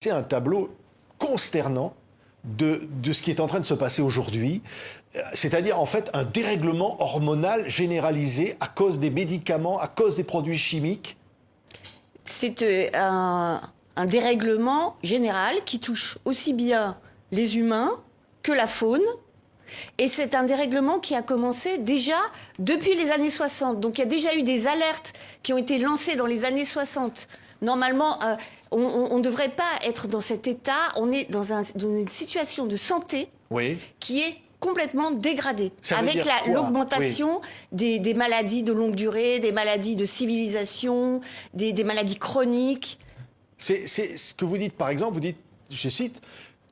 C'est un tableau consternant de ce qui est en train de se passer aujourd'hui, c'est-à-dire en fait un dérèglement hormonal généralisé à cause des médicaments, à cause des produits chimiques. C'est un dérèglement général qui touche aussi bien les humains que la faune. Et c'est un dérèglement qui a commencé déjà depuis les années 60. Donc il y a déjà eu des alertes qui ont été lancées dans les années 60. Normalement, on ne devrait pas être dans cet état. On est dans une situation de santé qui est complètement dégradée. Avec l'augmentation des maladies de longue durée, des maladies de civilisation, des maladies chroniques. C'est ce que vous dites, par exemple, vous dites, je cite,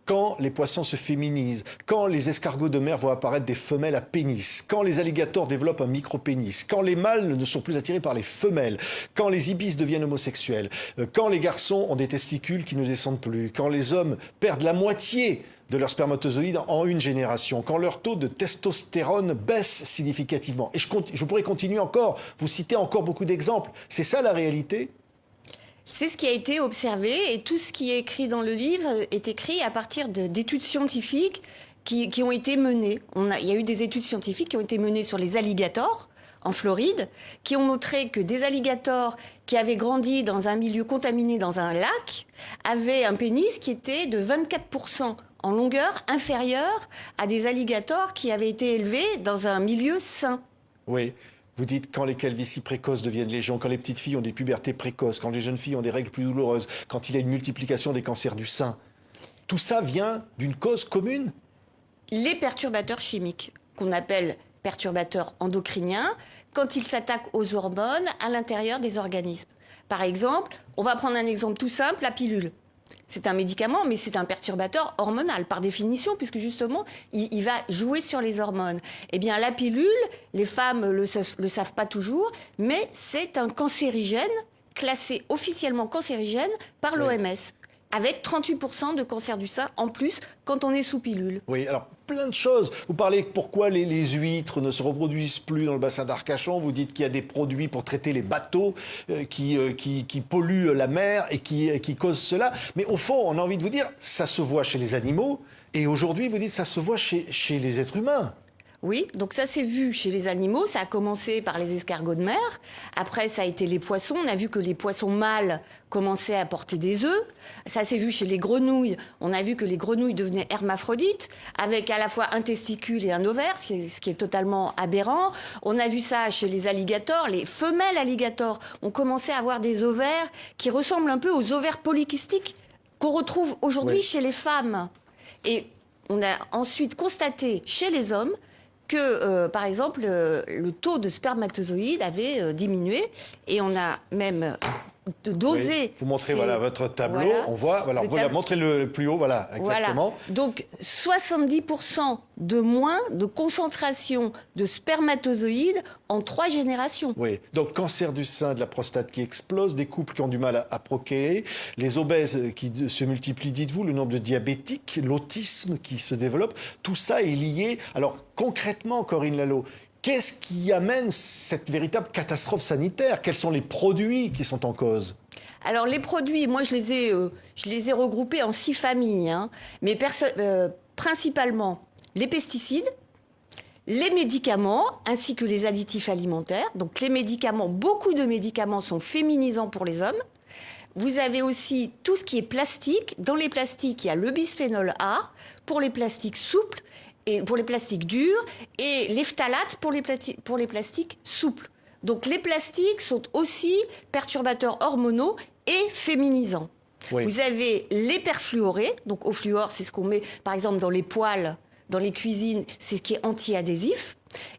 quand les poissons se féminisent, quand les escargots de mer voient apparaître des femelles à pénis, quand les alligators développent un micro-pénis, quand les mâles ne sont plus attirés par les femelles, quand les ibis deviennent homosexuels, quand les garçons ont des testicules qui ne descendent plus, quand les hommes perdent la moitié de leurs spermatozoïdes en une génération, quand leur taux de testostérone baisse significativement. Et je pourrais continuer encore, vous citez encore beaucoup d'exemples. C'est ça la réalité ? C'est ce qui a été observé et tout ce qui est écrit dans le livre est écrit à partir d'études scientifiques qui ont été menées. Il y a eu des études scientifiques qui ont été menées sur les alligators en Floride, qui ont montré que des alligators qui avaient grandi dans un milieu contaminé dans un lac avaient un pénis qui était de 24% en longueur inférieur à des alligators qui avaient été élevés dans un milieu sain. Oui. Vous dites quand les calvities précoces deviennent légion, quand les petites filles ont des pubertés précoces, quand les jeunes filles ont des règles plus douloureuses, quand il y a une multiplication des cancers du sein. Tout ça vient d'une cause commune ? Les perturbateurs chimiques, qu'on appelle perturbateurs endocriniens, quand ils s'attaquent aux hormones à l'intérieur des organismes. Par exemple, on va prendre un exemple tout simple, la pilule. C'est un médicament, mais c'est un perturbateur hormonal, par définition, puisque justement, il va jouer sur les hormones. Eh bien, la pilule, les femmes le savent pas toujours, mais c'est un cancérigène, classé officiellement cancérigène par l'OMS, avec 38% de cancer du sein en plus quand on est sous pilule. Oui, alors plein de choses. Vous parlez pourquoi les huîtres ne se reproduisent plus dans le bassin d'Arcachon. Vous dites qu'il y a des produits pour traiter les bateaux qui polluent la mer et qui causent cela. Mais au fond, on a envie de vous dire, ça se voit chez les animaux. Et aujourd'hui, vous dites, ça se voit chez les êtres humains. Oui, donc ça s'est vu chez les animaux, ça a commencé par les escargots de mer, après ça a été les poissons, on a vu que les poissons mâles commençaient à porter des œufs, ça s'est vu chez les grenouilles, on a vu que les grenouilles devenaient hermaphrodites, avec à la fois un testicule et un ovaire, ce qui est totalement aberrant, on a vu ça chez les alligators, les femelles alligators ont commencé à avoir des ovaires qui ressemblent un peu aux ovaires polykystiques qu'on retrouve aujourd'hui chez les femmes. Et on a ensuite constaté chez les hommes que, par exemple, le taux de spermatozoïdes avait diminué et on a même dosé... Oui. Vous montrez votre tableau, on voit, montrez-le plus haut, voilà, exactement. Voilà. Donc 70% de moins de concentration de spermatozoïdes en 3 générations. Oui, donc cancer du sein, de la prostate qui explose, des couples qui ont du mal à procréer, les obèses qui se multiplient, dites-vous, le nombre de diabétiques, l'autisme qui se développe, tout ça est lié. Alors concrètement, Corinne Lalo, qu'est-ce qui amène cette véritable catastrophe sanitaire ? Quels sont les produits qui sont en cause ? Alors les produits, moi je les ai regroupés en 6 familles, hein, mais principalement les pesticides, les médicaments ainsi que les additifs alimentaires. Donc les médicaments, beaucoup de médicaments sont féminisants pour les hommes. Vous avez aussi tout ce qui est plastique. Dans les plastiques, il y a le bisphénol A pour les plastiques souples et pour les plastiques durs et les phtalates pour les plastiques souples. Donc les plastiques sont aussi perturbateurs hormonaux et féminisants. Oui. Vous avez les perfluorés, donc au fluor, c'est ce qu'on met par exemple dans les poêles, dans les cuisines, c'est ce qui est anti-adhésif.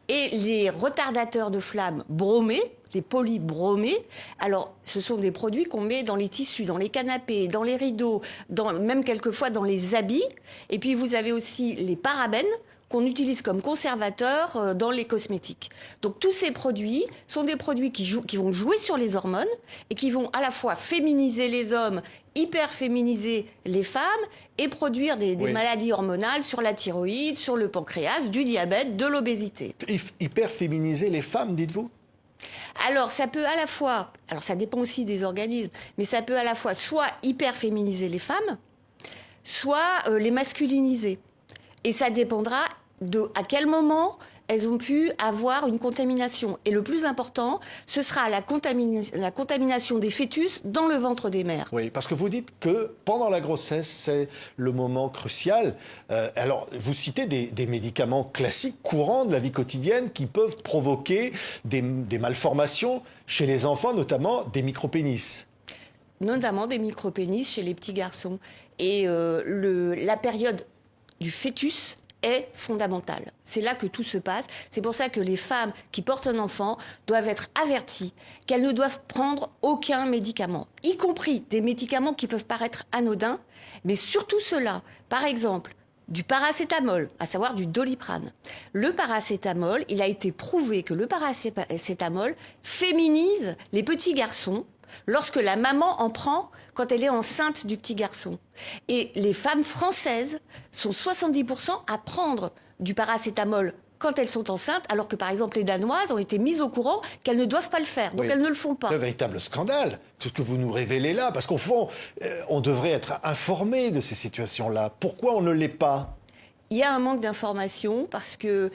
Et les retardateurs de flamme bromés, les polybromés, alors ce sont des produits qu'on met dans les tissus, dans les canapés, dans les rideaux, même quelquefois dans les habits. Et puis vous avez aussi les parabènes qu'on utilise comme conservateurs dans les cosmétiques. Donc tous ces produits sont des produits qui vont jouer sur les hormones et qui vont à la fois féminiser les hommes, hyper-féminiser les femmes et produire des maladies hormonales sur la thyroïde, sur le pancréas, du diabète, de l'obésité. Hyper-féminiser les femmes, dites-vous ? Alors, ça peut à la fois, alors ça dépend aussi des organismes, mais ça peut à la fois soit hyper féminiser les femmes, soit les masculiniser. Et ça dépendra de à quel moment elles ont pu avoir une contamination. Et le plus important, ce sera la contamination des fœtus dans le ventre des mères. Oui, parce que vous dites que pendant la grossesse, c'est le moment crucial. Alors, vous citez des médicaments classiques, courants de la vie quotidienne, qui peuvent provoquer des malformations chez les enfants, notamment des micropénis. Notamment des micropénis chez les petits garçons. Et la période du fœtus est fondamentale. C'est là que tout se passe. C'est pour ça que les femmes qui portent un enfant doivent être averties qu'elles ne doivent prendre aucun médicament, y compris des médicaments qui peuvent paraître anodins, mais surtout ceux-là. Par exemple, du paracétamol, à savoir du Doliprane. Le paracétamol, il a été prouvé que le paracétamol féminise les petits garçons lorsque la maman en prend quand elle est enceinte du petit garçon. Et les femmes françaises sont 70% à prendre du paracétamol quand elles sont enceintes, alors que par exemple les Danoises ont été mises au courant qu'elles ne doivent pas le faire, donc Oui. elles ne le font pas. C'est un véritable scandale, tout ce que vous nous révélez là, parce qu'au fond, on devrait être informé de ces situations-là. Pourquoi on ne l'est pas ? Il y a un manque d'information parce que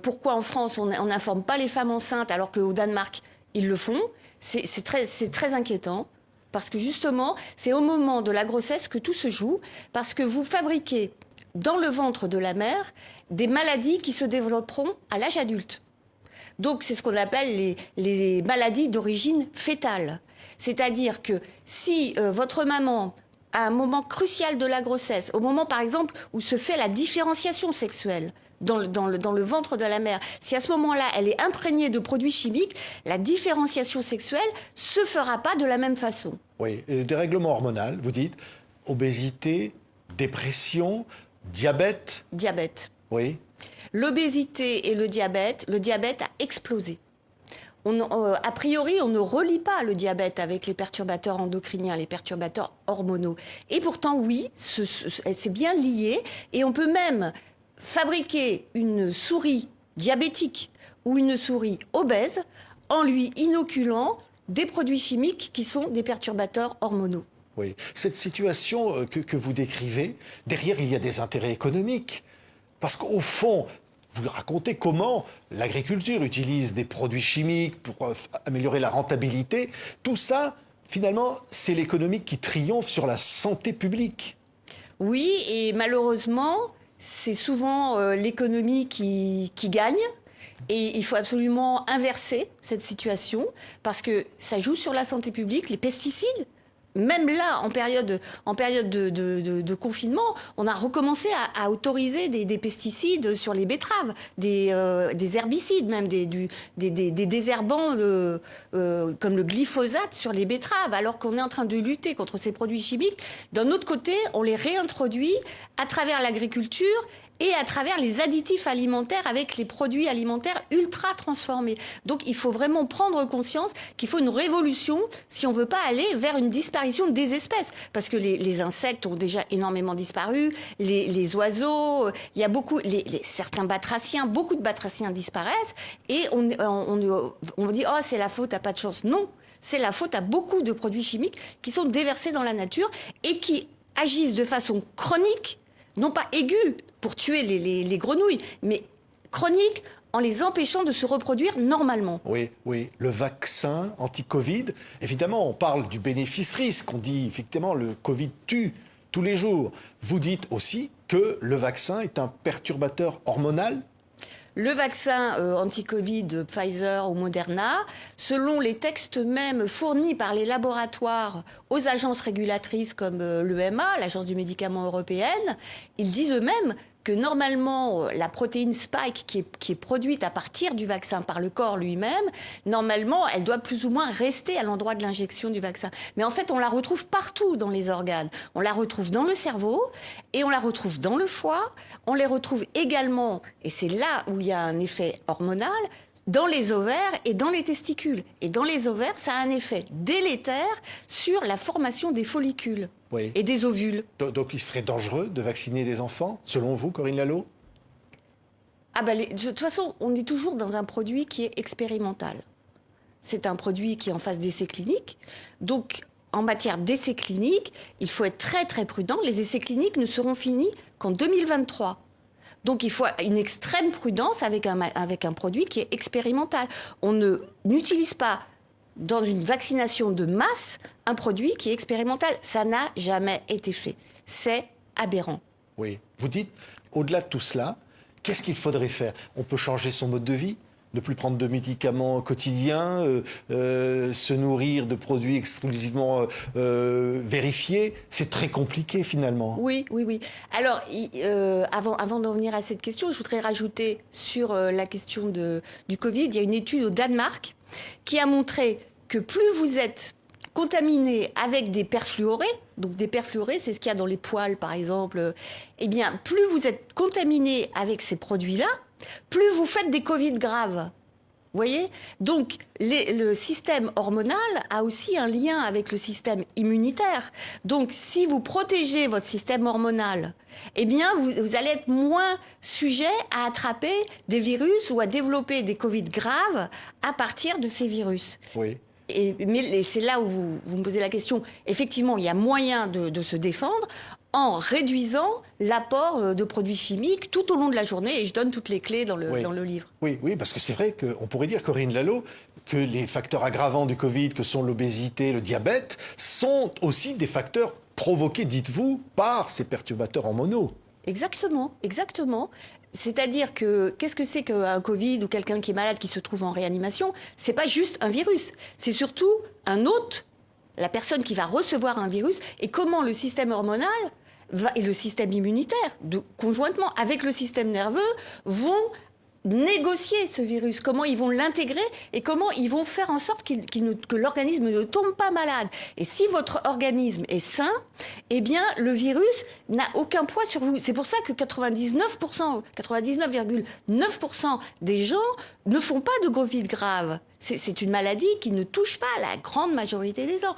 pourquoi en France on n'informe pas les femmes enceintes alors qu'au Danemark ils le font, c'est très inquiétant. Parce que justement, c'est au moment de la grossesse que tout se joue, parce que vous fabriquez dans le ventre de la mère des maladies qui se développeront à l'âge adulte. Donc c'est ce qu'on appelle les maladies d'origine fétale. C'est-à-dire que si votre maman, à un moment crucial de la grossesse, au moment par exemple où se fait la différenciation sexuelle, dans le ventre de la mère, si à ce moment-là, elle est imprégnée de produits chimiques, la différenciation sexuelle se fera pas de la même façon. Oui, et dérèglement hormonal, vous dites, obésité, dépression, diabète. Diabète. Oui. L'obésité et le diabète a explosé. A priori, on ne relie pas le diabète avec les perturbateurs endocriniens, les perturbateurs hormonaux. Et pourtant, oui, c'est bien lié. Et on peut même fabriquer une souris diabétique ou une souris obèse en lui inoculant des produits chimiques qui sont des perturbateurs hormonaux. Oui. Cette situation que vous décrivez, derrière, il y a des intérêts économiques. Parce qu'au fond, vous racontez comment l'agriculture utilise des produits chimiques pour améliorer la rentabilité. Tout ça, finalement, c'est l'économique qui triomphe sur la santé publique. Oui, et malheureusement, c'est souvent l'économie qui gagne. Et il faut absolument inverser cette situation parce que ça joue sur la santé publique, les pesticides. Même là, en période de confinement, on a recommencé à autoriser des pesticides sur les betteraves, des herbicides, même des désherbants comme le glyphosate sur les betteraves, alors qu'on est en train de lutter contre ces produits chimiques. D'un autre côté, on les réintroduit à travers l'agriculture et à travers les additifs alimentaires avec les produits alimentaires ultra transformés. Donc il faut vraiment prendre conscience qu'il faut une révolution si on veut pas aller vers une disparition des espèces. Parce que les insectes ont déjà énormément disparu, les oiseaux, il y a beaucoup, certains batraciens, beaucoup de batraciens disparaissent et on dit « Oh, c'est la faute, t'as pas de chance ». Non, c'est la faute à beaucoup de produits chimiques qui sont déversés dans la nature et qui agissent de façon chronique, non pas aiguë pour tuer les grenouilles, mais chronique en les empêchant de se reproduire normalement. Oui, oui. Le vaccin anti-Covid, évidemment, on parle du bénéfice-risque. On dit, effectivement, le Covid tue tous les jours. Vous dites aussi que le vaccin est un perturbateur hormonal ? Le vaccin anti-Covid de Pfizer ou Moderna, selon les textes même fournis par les laboratoires aux agences régulatrices comme l'EMA, l'Agence du médicament européenne, ils disent eux-mêmes que normalement, la protéine spike qui est produite à partir du vaccin par le corps lui-même, normalement, elle doit plus ou moins rester à l'endroit de l'injection du vaccin. Mais en fait, on la retrouve partout dans les organes. On la retrouve dans le cerveau et on la retrouve dans le foie. On les retrouve également, et c'est là où il y a un effet hormonal, dans les ovaires et dans les testicules. Et dans les ovaires, ça a un effet délétère sur la formation des follicules Oui. et des ovules. Donc il serait dangereux de vacciner des enfants, selon vous, Corinne Lallot ? Ah bah de toute façon, on est toujours dans un produit qui est expérimental. c'est un produit qui est en phase d'essai clinique. Donc, en matière d'essais cliniques, il faut être très très prudent. Les essais cliniques ne seront finis qu'en 2023. Donc il faut une extrême prudence avec un produit qui est expérimental. On n'utilise pas dans une vaccination de masse un produit qui est expérimental. Ça n'a jamais été fait. C'est aberrant. Oui. Vous dites, au-delà de tout cela, qu'est-ce qu'il faudrait faire? On peut changer son mode de vie? Ne plus prendre de médicaments quotidiens, se nourrir de produits exclusivement vérifiés, c'est très compliqué finalement. Oui. Alors, avant d'en venir à cette question, je voudrais rajouter sur la question du Covid, il y a une étude au Danemark qui a montré que plus vous êtes contaminé avec des perfluorés, donc des perfluorés, c'est ce qu'il y a dans les poêles par exemple, eh bien, plus vous êtes contaminé avec ces produits-là, plus vous faites des Covid graves. Vous voyez? Donc, le système hormonal a aussi un lien avec le système immunitaire. Donc, si vous protégez votre système hormonal, eh bien, vous allez être moins sujet à attraper des virus ou à développer des Covid graves à partir de ces virus. Oui. Mais c'est là où vous me posez la question. Effectivement, il y a moyen de se défendre en réduisant l'apport de produits chimiques tout au long de la journée. Et je donne toutes les clés dans le livre. Oui, parce que c'est vrai qu'on pourrait dire, Corinne Lallot, que les facteurs aggravants du Covid, que sont l'obésité, le diabète, sont aussi des facteurs provoqués, dites-vous, par ces perturbateurs hormonaux. Exactement. C'est-à-dire que, qu'est-ce que c'est qu'un Covid ou quelqu'un qui est malade qui se trouve en réanimation? C'est pas juste un virus, c'est surtout un hôte, la personne qui va recevoir un virus, et comment le système hormonal et le système immunitaire, conjointement avec le système nerveux, vont négocier ce virus, comment ils vont l'intégrer et comment ils vont faire en sorte que l'organisme ne tombe pas malade. Et si votre organisme est sain, eh bien, le virus n'a aucun poids sur vous. C'est pour ça que 99,9% des gens ne font pas de Covid grave. C'est une maladie qui ne touche pas la grande majorité des gens.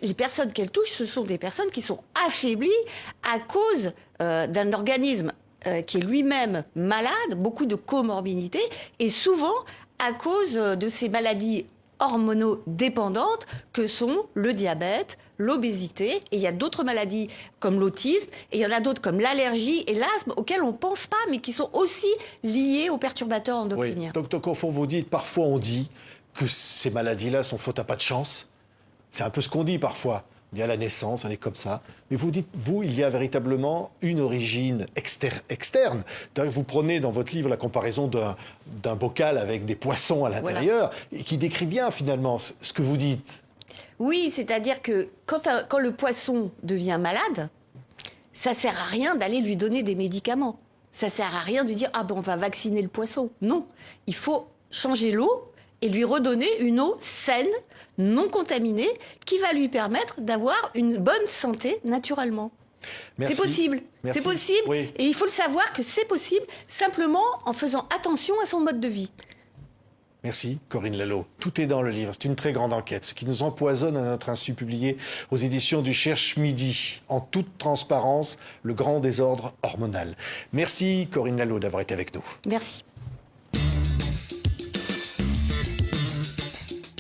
Les personnes qu'elle touche, ce sont des personnes qui sont affaiblies à cause d'un organisme qui est lui-même malade, beaucoup de comorbidités, et souvent à cause de ces maladies hormonodépendantes que sont le diabète, l'obésité, et il y a d'autres maladies comme l'autisme, et il y en a d'autres comme l'allergie et l'asthme, auxquelles on ne pense pas, mais qui sont aussi liées aux perturbateurs endocriniens. Oui. Donc au fond, vous dites, parfois on dit que ces maladies-là sont faute à pas de chance. C'est un peu ce qu'on dit parfois. On dit à la naissance, on est comme ça. Mais vous dites, vous, il y a véritablement une origine externe. Vous prenez dans votre livre la comparaison d'un bocal avec des poissons à l'intérieur, et qui décrit bien finalement ce que vous dites. Oui, c'est-à-dire que quand le poisson devient malade, ça sert à rien d'aller lui donner des médicaments. Ça sert à rien de dire, ah ben on va vacciner le poisson. Non, il faut changer l'eau et lui redonner une eau saine, non contaminée, qui va lui permettre d'avoir une bonne santé naturellement. Merci. C'est possible. Merci. C'est possible. Oui. Et il faut le savoir que c'est possible simplement en faisant attention à son mode de vie. Merci, Corinne Lallot. Tout est dans le livre. C'est une très grande enquête. Ce qui nous empoisonne à notre insu, publié aux éditions du Cherche Midi. En toute transparence, le grand désordre hormonal. Merci, Corinne Lallot, d'avoir été avec nous. Merci.